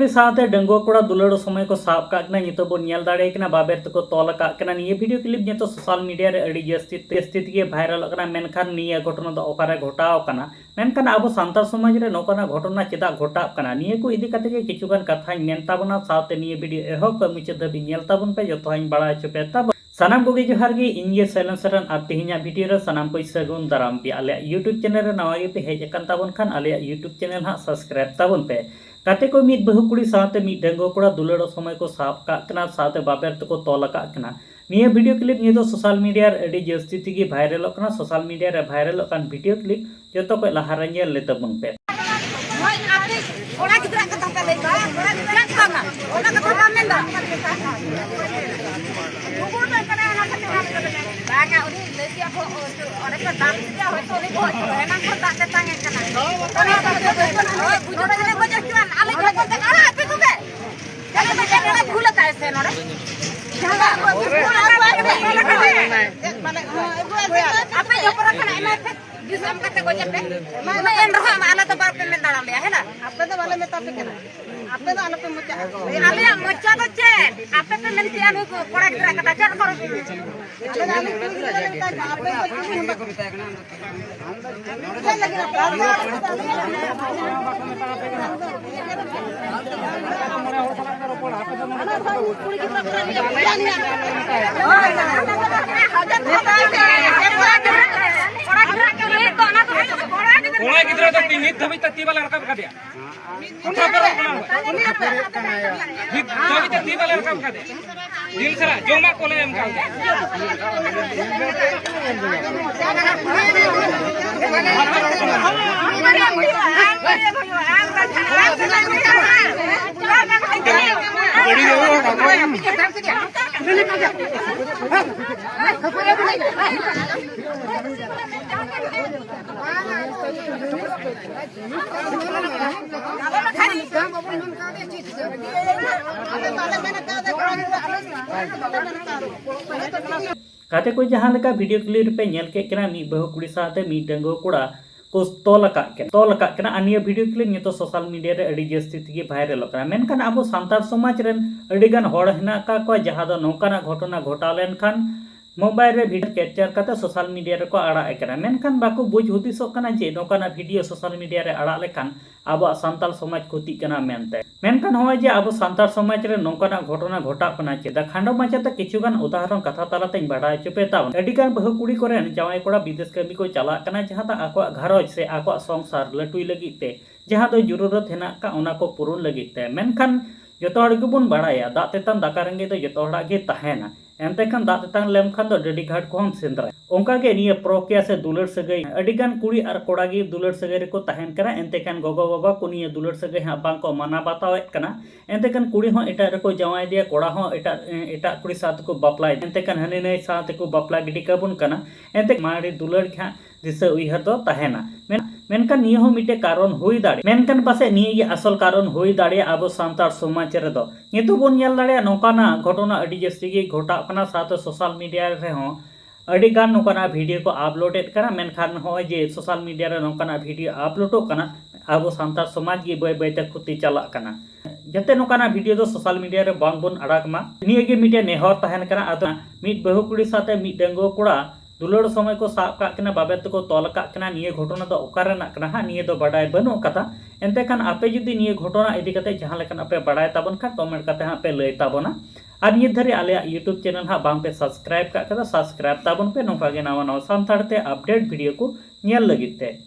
कुड़ी साथे डंगुआ कोड़ा दुलड़ समय को साब काकना नितो बोन नेल दाड़े कना बाबेर तको तोल काकना निये वीडियो क्लिप नितो सोशल मीडिया रे अड़ी जस्ती के भाइरल कना मेनखान निये घटना दो ओकारे घटाव कना मेनखान आबो सांतार समाज रे नोकाना घटना चेदा घटाव कना निये को इदी काते के किछुगान कथा मेन ताबना साथे निये वीडियो एहो को मुचे दबि नेल ताबन पे जतो हाइन बड़ा चपे ताब सानाम को जोहार गे इंगे साइलेंसरन आ तेहिना वीडियो रे सानाम को सगुन दाराम पे आले यूट्यूब चैनल रे नवा गे पे हेज अकन ताबन खान आले यूट्यूब चैनल हा सब्सक्राइब ताबन पे काते को मित बहु कुड़ी साथे मित डंगो कोड़ा दुलड़ समय को साफ काकना साथे बाबेर तको तोल काकना निये वीडियो क्लिप निये तो सोशल मीडिया रे अडी जस्ती तिगी भाइरल कना सोशल मीडिया रे भाइरल कान वीडियो क्लिप जतो को लहा रे नेल ले ताबन पे ओना गिदरा कथा पे ले ओना गिदरा खाना ओना कथा माने दा गुगुर में करे ना कथा बागा उनी लेसिया को और एक दाम दिया होय तो रे को एना को ताके तांगे कना ओए बुझो ने बजे किवान आले को ते आ पे तू के चले बजे ने भूल ताए से नोरे जागा माने आपे जो पर कना एना जिसम कते को जपे मैं एन रहा माला तो बार पे में दाड़ा ले है ना आपे तो वाले में तापे केना आपे तो आलो पे मचा आले मचा तो चे आपे पे मेन तिया को कोड़ा गिरा कता चल करो आले आले आपे को बिताय कना चल कोड़ा गिदरा तो नित धबी तत्ती वाला रकम का दिया उठा पर धबी तत्ती वाला रकम का दे दिल सरा जोमा कोले एम का काते को जहां लका वीडियो क्लिप पे नेल के कना मी बहु कुड़ी साथे मी डंगो कोड़ा को तोल का अनिया वीडियो क्लिप नितो सोशल मीडिया रे अड़ी जस्ती तिगी भाइरल कना मेनखान आबो सांतार समाज रेन अड़ीगान होड़ हेना का को जहां दो नौकाना घटना घटा लेनखान मोबाइल रे वीडियो कैप्चर करते सोशल मीडिया रे को आड़ा एकना मेनखान बाको बुझ हुदिसो कना जे नौकाना वीडियो सोशल मीडिया रे आड़ा लेखान आबो सांताल समाज खुती कना मेनते मेनखान होय जे आबो सांतार समाज रे नौकाना घटना घटा कना चेदा खांडो माचते किछुगान उदाहरण कथा तालाते बड़ा चुपे तावन अड़ीगान बहु कुड़ी कोरेन जावाई कोड़ा विदेश कामी को चला कना जहां ता आको घरज से आको संसार लटुई लगी ते जहां दो जरूरत हेना का ओना को पूर्ण लगी ते मेनखान जतो हड़ गेबोन बड़ाया दा तेतान दाका रंगे तो जतो हड़ा गे तहेना एनते खान दा तेतान लेम खान दो डडी घाट को हम सेंद्रा ओंका गे निये प्रोकिया से दुलड़ सगई अडिगान कुड़ी और कोड़ा गे दुलड़ सगई रे को तहेन करा एनते खान गोगो बाबा को निये दुलड़ सगई हा बांग को माना बतावेत कना एनते खान कुड़ी हो एटा रे को जवाई दिया कोड़ा हो एटा कुड़ी साथ को बापलाय एनते खान हने नै साथ को बापला गिडी काबुन कना एनते माड़ी दुलड़ खा दिसे उइहर दो तहेना मेनखान निये हो मिटे कारण हुई दाड़े मेनखान पासे निये गे असल कारण हुई दाड़े आबो सांतार समाज रे दो नितो बोन नेल दाड़े नोकाना घटना अडी जस्ती गे घटा कना साथ सोशल मीडिया रे हो अडी गान नोकाना वीडियो को अपलोडेड करा मेनखान हो जे सोशल मीडिया रे नोकाना वीडियो अपलोडो कना आबो सांतार समाज गे बय बय ते खुती चला कना जते नोकाना वीडियो दो सोशल मीडिया रे बांग बोन अड़ाक मा निये गे मिटे नेहर तहन कना आदो मिट बहु कुड़ी साथे मिट डंगो कोड़ा दुलड़ समय को साब काकना बाबे तको तोल काकना निये घटना दो ओकारे नाकना हा निये दो बडाय बनो कथा एनते खान आपे जुदी निये घटना इदी कते जहां लेकन आपे बडाय ताबन खा कमेंट कते हा पे लय ताबना और निये धरे आले यूट्यूब चैनल हा बांग पे सब्सक्राइब का कदा सब्सक्राइब ताबन पे नोका गे नवा नवा सांताड़ते अपडेट वीडियो को नेल लगिते।